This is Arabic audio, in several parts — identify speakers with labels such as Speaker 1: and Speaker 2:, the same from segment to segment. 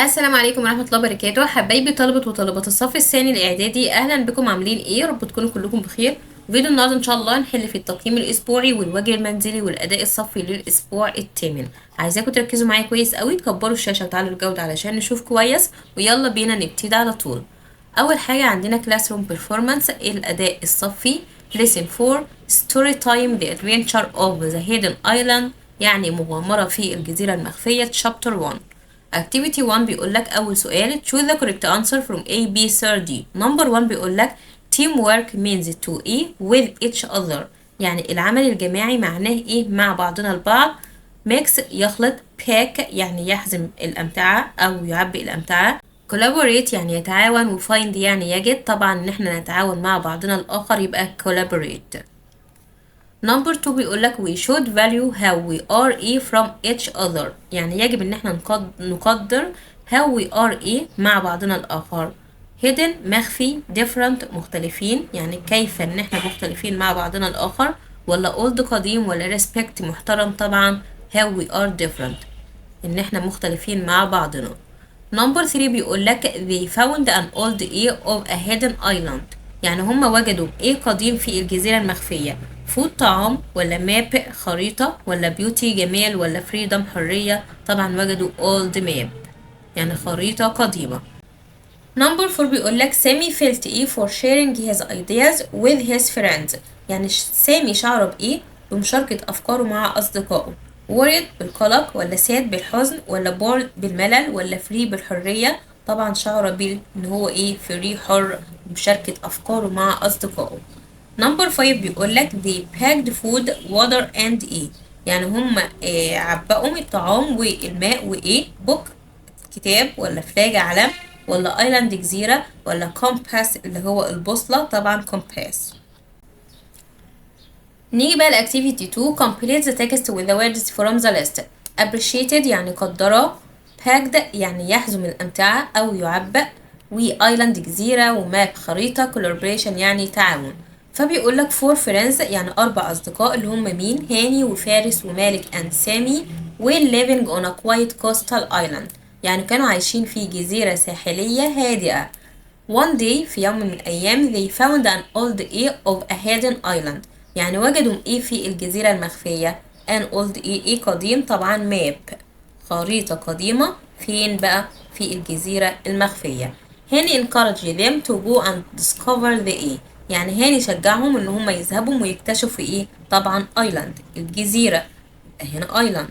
Speaker 1: السلام عليكم ورحمة الله وبركاته، حبايبي طلبة وطالبات الصف الثاني الإعدادي. أهلا بكم، عاملين إيه؟ رب تكونوا كلكم بخير. فيديو النهاردة إن شاء الله نحل في التقييم الأسبوعي والواجب المنزلي والأداء الصفي للأسبوع الثامن. عايزاكم تركزوا معايا كويس قوي، كبروا الشاشة وتعالوا الجودة علشان نشوف كويس، ويلا بينا نبتدي على طول. أول حاجة عندنا كلاس روم بيرفورمانس، الأداء الصفي. lesson 4 story time the adventure of the hidden island، يعني مغامرة في الجزيرة المخفية. chapter 1. activity 1 بيقول لك أول سؤال choose the correct answer from A, B, C or D. number 1 بيقول لك teamwork means to E with each other، يعني العمل الجماعي معناه إيه؟ مع بعضنا البعض. mix يخلط، pack يعني يحزم الأمتعة أو يعبئ الأمتعة. collaborate يعني يتعاون، و find يعني يجد. طبعا إن احنا نتعاون مع بعضنا الآخر يبقى collaborate. Number 2 بيقولك we should value how we are a from each other، يعني يجب ان احنا نقدر how we are a مع بعضنا الآخر. hidden مخفي، different مختلفين، يعني كيف ان احنا مختلفين مع بعضنا الآخر. ولا old قديم، ولا respect محترم. طبعا how we are different ان احنا مختلفين مع بعضنا. Number 3 بيقولك they found an old A of a hidden island، يعني هم وجدوا ايه قديم في الجزيرة المخفية. فود طعام، ولا ماب خريطة، ولا بيوتي جمال، ولا فريدم حرية. طبعا وجدوا old map يعني خريطة قديمة. Number 4 بيقولك سامي felt ايه for sharing his ideas with his friends، يعني سامي شعر بايه بمشاركة أفكاره مع أصدقائه. worried بالقلق، ولا sad بالحزن، ولا bored بالملل، ولا free بالحرية. طبعا شعر بيه إن هو ايه free حر بمشاركة أفكاره مع أصدقائه. Number 5 بيقولك they packed food water and ايه، يعني هم عبأوا الطعام والماء وايه book كتاب، ولا فلاج علم، ولا ايلاند جزيرة، ولا كومباس اللي هو البوصلة. طبعا كومباس. نيجي بقى لاكتيفيتي 2 complete the text with the words from the list. appreciated يعني قدره، packed يعني يحزم الأمتعة أو يعبأ، island جزيرة، وماب خريطة، collaboration يعني تعاون. فبيقول لك four friends يعني 4 أصدقاء اللي هم مين؟ هاني وفارس ومالك and سامي were living on a quiet coastal island، يعني كانوا عايشين في جزيرة ساحلية هادئة. One day في يوم من الأيام they found an old A of a hidden island، يعني وجدوا إيه في الجزيرة المخفية. an old A قديم، طبعا map خريطة قديمة. فين بقى؟ في الجزيرة المخفية. هاني encouraged them to go and discover the A، يعني هاني شجعهم إن هم يذهبوا ويكتشفوا إيه؟ طبعا island الجزيرة، هنا island.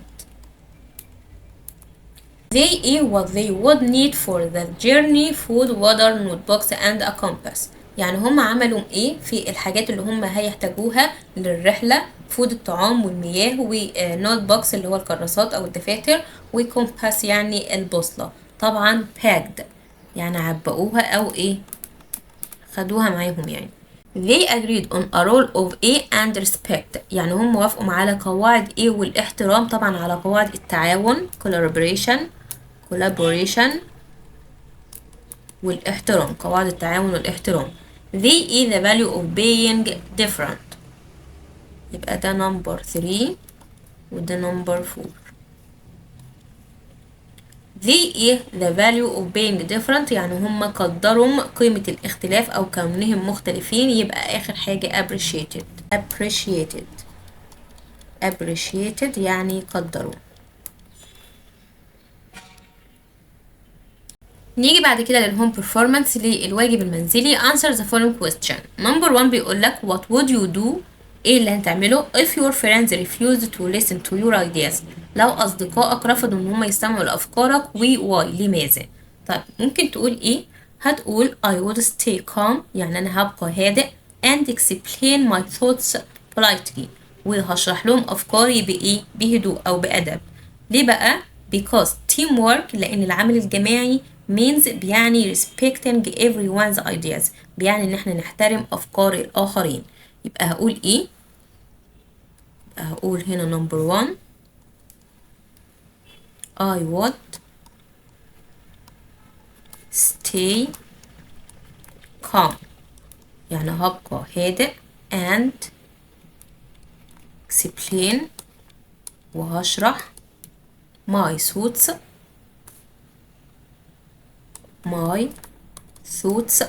Speaker 1: They eat what they would need for the journey: food, water, notebooks and a compass، يعني هم عملوا ايه في الحاجات اللي هم هيحتاجوها للرحلة. فود الطعام والمياه، ونوت بوكس اللي هو الكراسات او الدفاتر، وكومباس يعني البوصلة. طبعا packed يعني عبؤوها او ايه خدوها معاهم يعني. They agreed on a rule of A and respect، يعني هم وافقوا على قواعد A والاحترام. طبعا على قواعد التعاون collaboration والاحترام، قواعد التعاون والاحترام. They is the value of being different، يبقى ده number 3 وده number 4. They is the value of being different، يعني هم قدروا قيمة الاختلاف أو كونهم مختلفين. يبقى آخر حاجة appreciated يعني قدروا. نيجي بعد كده للهوم performance للواجب المنزلي. answer the following question. number 1 بيقول لك what would you do، ايه اللي هتعمله if your friends refuse to listen to your ideas، لو اصدقائك رفضوا ان هم يستمعوا لافكارك why لماذا. طيب ممكن تقول ايه؟ هتقول I would stay calm يعني انا هبقى هادئ and explain my thoughts politely، وهشرح لهم افكاري بايه؟ بهدوء او بادب. ليه بقى؟ because teamwork لأن العمل الجماعي means بيعني respecting everyone's ideas، بيعني إن احنا نحترم أفكار الآخرين. يبقى هقول إيه؟ يبقى هقول هنا number 1 I would stay calm يعني هبقى هادئ and explain وهشرح my thoughts my thoughts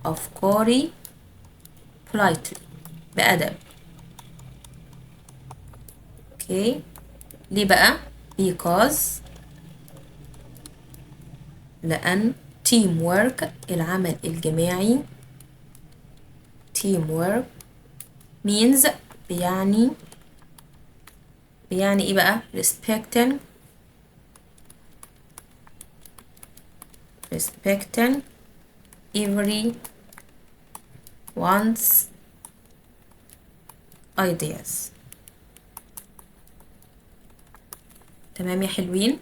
Speaker 1: أفكاري politely بأدب. اوكي ليه بقى؟ because لأن teamwork العمل الجماعي teamwork means بيعني ايه بقى؟ respecting everyone's ideas. تمام يا حلوين.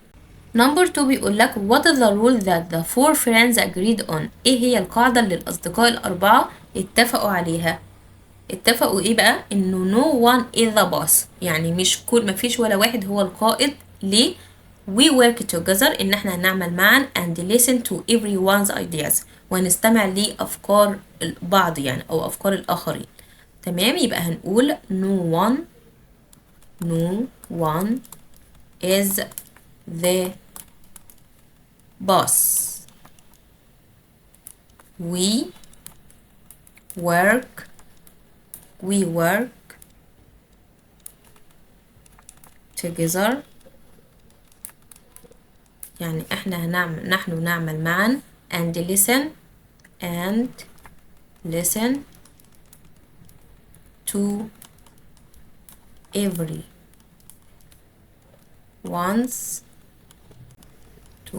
Speaker 1: نمبر 2 بيقول لك what is the rule that the four friends agreed on؟ ايه هي القاعدة اللي الأصدقاء الأربعة اتفقوا عليها؟ اتفقوا ايه بقى؟ انه no one is the boss، يعني مفيش ولا واحد هو القائد. ليه؟ we work together ان احنا هنعمل معا and listen to everyone's ideas ونستمع لأفكار البعض يعني أو أفكار الآخرين. تمام يبقى هنقول no one is the boss. We work together، يعني نحن نعمل معا and listen to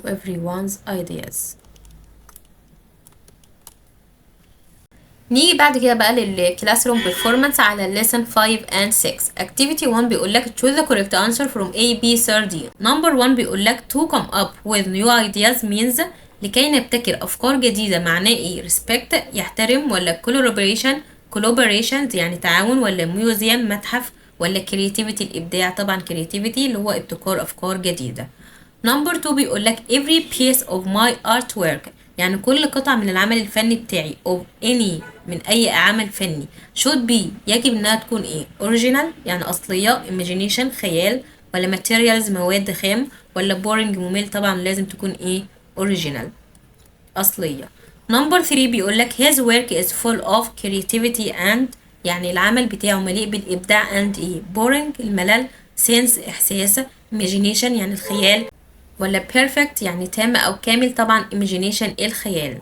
Speaker 1: everyone's ideas. نيجي بعد كده بقى للكلاس روم بيرفورمانس على lesson 5 and 6. activity 1 بيقول لك choose the correct answer from A, B, C, D. number 1 بيقول لك to come up with new ideas means لكي نبتكر أفكار جديدة معناه إيه؟ respect يحترم، ولا collaborations يعني تعاون، ولا museum متحف، ولا creativity الإبداع؟ طبعا creativity اللي هو ابتكار أفكار جديدة. number 2 بيقول لك every piece of my artwork يعني كل قطعة من العمل الفني بتاعي of any من أي عمل فني should be يجب إنها تكون إيه؟ original يعني أصلية، imagination خيال، ولا materials مواد خام، ولا boring ممل؟ طبعا لازم تكون إيه؟ original أصلية. number 3 بيقول لك his work is full of creativity and يعني العمل بتاعه مليء بالإبداع and إيه؟ boring الملل، sense إحساس، imagination يعني الخيال، ولا perfect يعني تام أو كامل؟ طبعا imagination الخيال.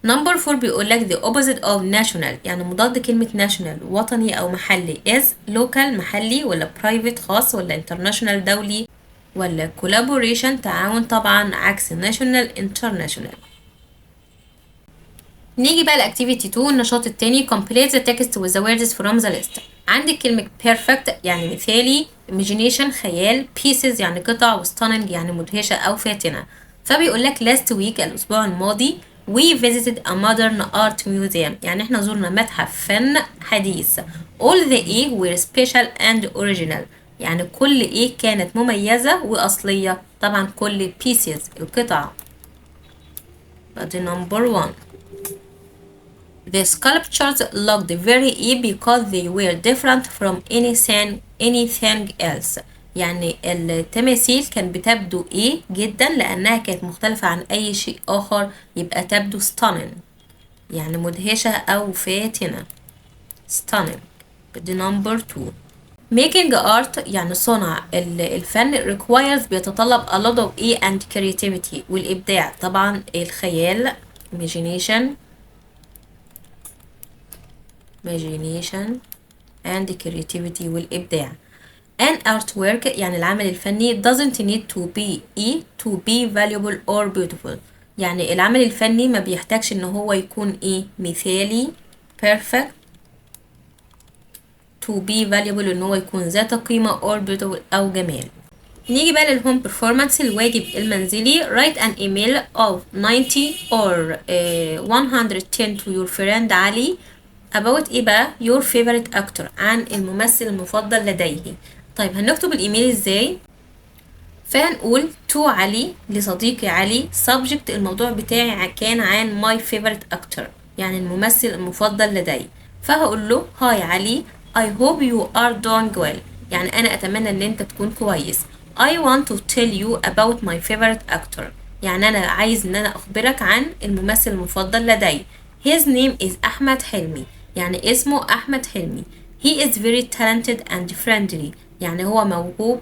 Speaker 1: number 4 بيقول لك the opposite of national يعني مضاد كلمة national وطني أو محلي is local محلي، ولا private خاص، ولا international دولي، ولا collaboration تعاون؟ طبعا عكس national international. نيجي بقى لأكتيفيتي 2 النشاط التاني complete the text with the words from the list. عندك كلمة perfect يعني مثالي، imagination خيال، pieces يعني قطع، و stunning يعني مدهشة أو فاتنة. فبيقول لك last week الأسبوع الماضي we visited a modern art museum يعني احنا زرنا متحف فن حديث. all the A were special and original يعني كل A كانت مميزة وأصلية. طبعا كل pieces القطع. بعد number 1 the sculptures looked very E because they were different from anything else يعني التماثيل كانت بتبدو إيه جدا لأنها كانت مختلفة عن أي شيء آخر، يبقى تبدو stunning يعني مدهشة أو فاتنة stunning. بدي number 2 making art يعني صنع الفن requires بيتطلب a lot of E and creativity والإبداع. طبعا الخيال imagination and creativity والإبداع. an artwork يعني العمل الفني doesn't need to be valuable or beautiful يعني العمل الفني ما بيحتاجش ان هو يكون ايه؟ مثالي perfect to be valuable ان هو يكون ذات قيمة or beautiful او جمال. نيجي بقى للهوم performance الواجب المنزلي write an email of 90 or 110 to your friend علي about ايه بقى؟ your favorite actor عن الممثل المفضل لديه. طيب هنكتب الايميل ازاي؟ فهنقول to علي لصديقي علي subject الموضوع بتاعي كان عن my favorite actor يعني الممثل المفضل لدي. فهقول له هاي علي I hope you are doing well يعني أنا أتمنى إن أنت تكون كويس. I want to tell you about my favorite actor يعني أنا عايز إن أنا أخبرك عن الممثل المفضل لدي. His name is أحمد حلمي، يعني اسمه أحمد حلمي. He is very talented and friendly، يعني هو موهوب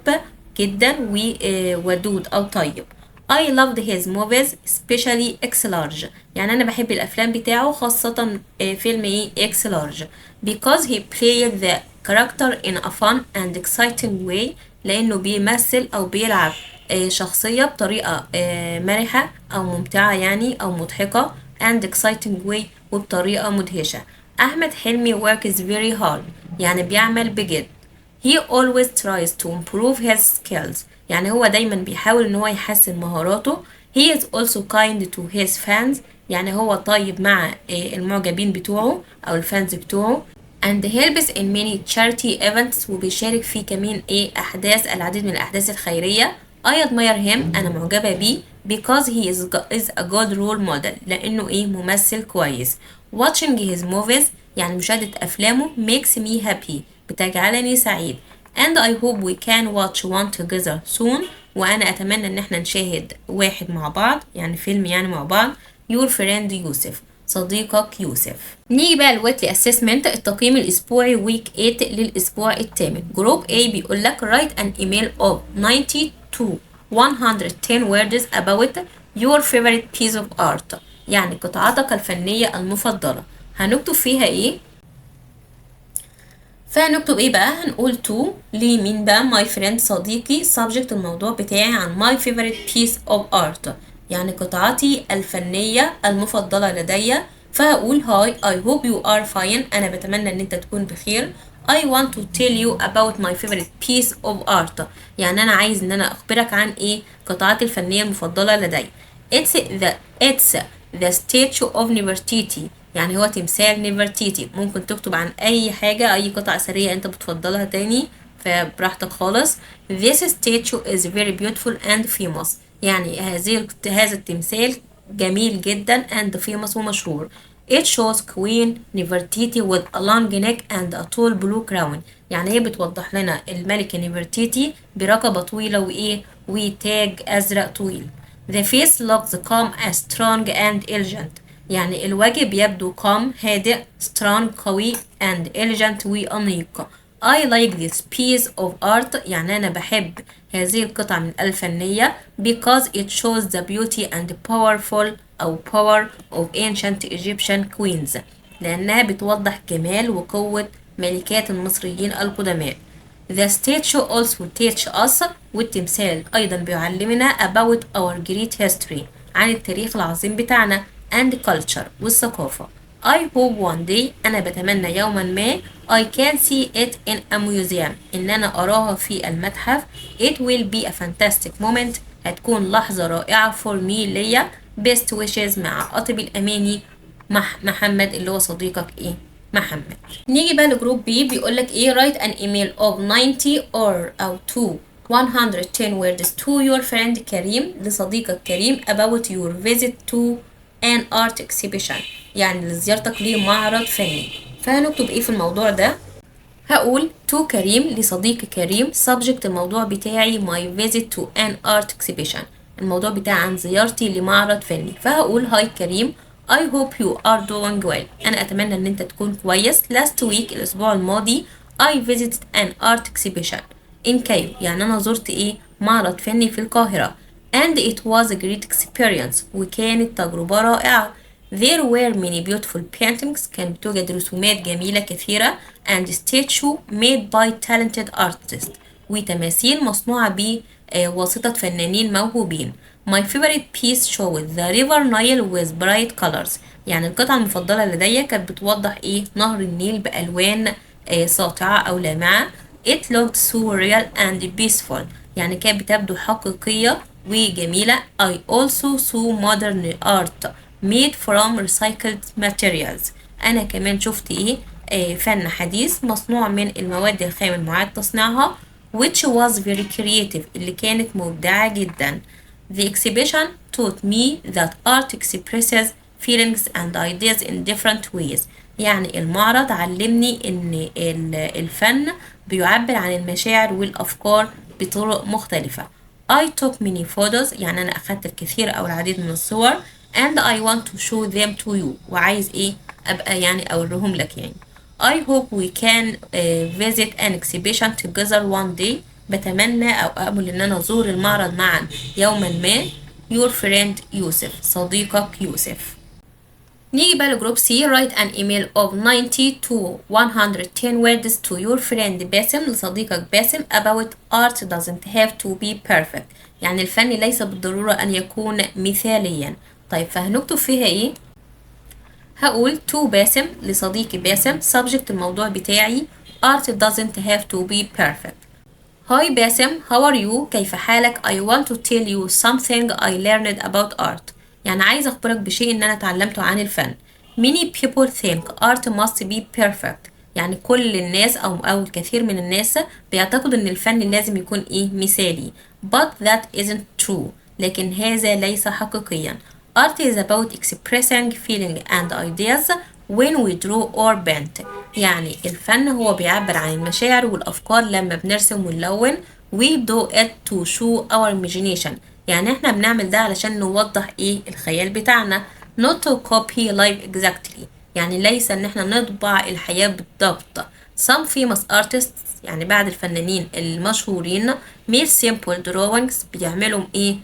Speaker 1: جدا وودود أو طيب. I loved his movies especially X large، يعني أنا بحب الأفلام بتاعه خاصة فيلم إيه X large because he played the character in a fun and exciting way، لأنه بيمثل أو بيلعب شخصية بطريقة مرحة أو ممتعة يعني أو مضحكة and exciting way وبطريقة مدهشة. أحمد حلمي works very hard، يعني بيعمل بجد. He always tries to improve his skills، يعني هو دايما بيحاول ان هو يحسن مهاراته. He is also kind to his fans، يعني هو طيب مع المعجبين بتوعه او الفانز بتوعه. and helps in many charity events، وبيشارك في كمان العديد من الاحداث الخيرية. I admire him، انا معجبة بيه because he is a good role model، لانه ممثل كويس. watching his movies، يعني مشاهدة افلامه makes me happy، بتجعلني سعيد. and I hope we can watch one together soon، وأنا أتمنى إن احنا نشاهد واحد مع بعض، يعني فيلم يعني مع بعض. your friend يوسف، صديقك يوسف. نيجي بقى الويكلي اسسمنت، التقييم الأسبوعي ويك 8 للأسبوع الثامن. جروب A بيقول لك write an email of 90 to 110 words about your favorite piece of art، يعني قطعتك الفنية المفضلة. هنكتب فيها ايه؟ فهنكتب ايه بقى؟ هنقول to لمين بقى؟ my friend صديقي. subject الموضوع بتاعي عن my favorite piece of art، يعني قطعتي الفنية المفضلة لدي. فهقول hi I hope you are fine، أنا بتمنى إن أنت تكون بخير. I want to tell you about my favorite piece of art، يعني أنا عايز إن أنا أخبرك عن قطعتي الفنية المفضلة لدي. it's the statue of Nefertiti، يعني هو تمثال نيفرتيتي. ممكن تكتب عن اي حاجة، اي قطعة اثرية انت بتفضلها تاني فبراحتك خالص. This statue is very beautiful and famous، يعني هذا التمثال جميل جدا and famous ومشهور. It shows Queen Nefertiti with a long neck and a tall blue crown، يعني هي بتوضح لنا الملكة نيفرتيتي برقبة طويلة وتاج أزرق طويل. The face looks calm and strong and elegant، يعني الوجه بيبدو calm هادئ، strong قوي and elegant وأنيق. I like this piece of art، يعني أنا بحب هذه القطعة من الفنية because it shows the beauty and power of ancient Egyptian queens، لأنها بتوضح جمال وقوة ملكات المصريين القدماء. The statue also teach us، والتمثال أيضا بيعلمنا about our great history، عن التاريخ العظيم بتاعنا and culture والثقافة. I hope one day، أنا بتمنى يوما ما I can see it in a museum، إن أنا أراها في المتحف. It will be a fantastic moment، هتكون لحظة رائعة for me ليا. best wishes، مع أطيب الأماني محمد، اللي هو صديقك محمد. نيجي بقى لجروب بي، بيقول لك write an email of 90 أو 110 words to your friend كريم، لصديقك كريم about your visit to an art exhibition، يعني لزيارتك لمعرض فني. فهنكتب في الموضوع ده؟ هقول to كريم، لصديقي كريم. subject الموضوع بتاعي my visit to an art exhibition، الموضوع بتاعي عن زيارتي لمعرض فني. فهقول hi كريم I hope you are doing well، أنا أتمنى إن أنت تكون كويس. last week الأسبوع الماضي I visited an art exhibition in Cairo، يعني أنا زرت معرض فني في القاهرة. and it was a great experience، وكانت تجربة رائعة. There were many beautiful paintings، كانت توجد رسومات جميلة كثيرة and statue made by talented artists، وتماثيل مصنوعة بواسطة فنانين موهوبين. My favorite piece showed the river Nile with bright colors، يعني القطعة المفضلة لدي كانت بتوضح نهر النيل بألوان ساطعة أو لامعة. It looked so real and peaceful، يعني كانت بتبدو حقيقية وجميلة. I also saw modern art made from recycled materials، أنا كمان شفت فن حديث مصنوع من المواد الخام المعاد تصنيعها which was very creative، اللي كانت مبدعة جدا. The exhibition taught me that art expresses feelings and ideas in different ways، يعني المعرض علمني إن الفن بيعبر عن المشاعر والأفكار بطرق مختلفة. I took many photos يعني أنا أخدت الكثير أو العديد من الصور and I want to show them to you وعايز إيه أبقى يعني أوريهم لك يعني. I hope we can visit an exhibition together one day. بتمنى أو أأمل إن أنا أزور المعرض معا يوما ما. Your friend يوسف صديقك يوسف. نيجي بقى لجروب سي. write an email of 90 to 110 words to your friend باسم لصديقك باسم about art doesn't have to be perfect يعني الفن ليس بالضرورة أن يكون مثاليا. طيب فهنكتب فيها إيه؟ هقول to باسم لصديقي باسم subject الموضوع بتاعي art doesn't have to be perfect. هاي باسم how are you كيف حالك I want to tell you something I learned about art يعني عايز أخبرك بشيء إن أنا اتعلمته عن الفن. many people think art must be perfect يعني كل الناس أو الكثير من الناس بيعتقدوا إن الفن لازم يكون إيه مثالي but that isn't true لكن هذا ليس حقيقيا. art is about expressing feeling and ideas when we draw or paint يعني الفن هو بيعبر عن المشاعر والأفكار لما بنرسم ونلون. we do it to show our imagination يعني احنا بنعمل ده علشان نوضح ايه الخيال بتاعنا. not to copy life exactly يعني ليس ان احنا نطبع الحياة بالضبط. some famous artists يعني بعض الفنانين المشهورين made simple drawings بيعملوا ايه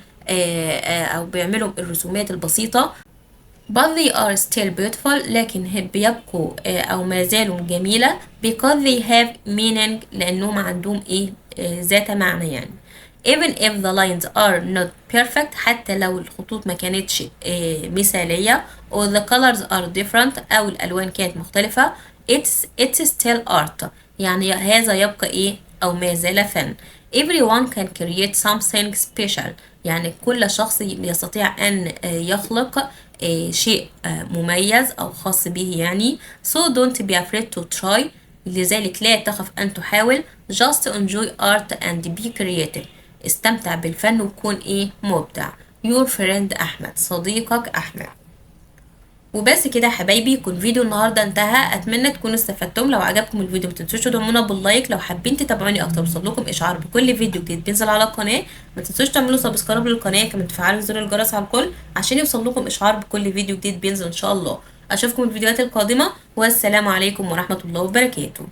Speaker 1: او بيعملوا الرسومات البسيطة but they are still beautiful لكن بيبقوا أو ما زالوا جميلة because they have meaning لأنهم عندهم إيه ذات معنى يعني. even if the lines are not perfect حتى لو الخطوط ما كانتش مثالية or the colors are different أو الألوان كانت مختلفة it's still art يعني هذا يبقى إيه أو ما زال فن. everyone can create something special يعني كل شخص يستطيع أن يخلق شيء مميز أو خاص به يعني. so don't be afraid to try لذلك لا تخف أن تحاول. just enjoy art and be creative استمتع بالفن وكون إيه مبدع. your friend أحمد صديقك أحمد. وبس كده يا حبايبي يكون فيديو النهارده انتهى. اتمنى تكونوا استفدتم. لو عجبكم الفيديو متنسوش تدعمونا باللايك. لو حابين تتابعوني اكتر وصلكم اشعار بكل فيديو جديد بينزل على القناه ما تنسوش تعملوا سبسكرايب للقناه كمان تفعلوا زر الجرس على الكل عشان يوصلكم اشعار بكل فيديو جديد بينزل ان شاء الله. اشوفكم الفيديوهات القادمه والسلام عليكم ورحمه الله وبركاته.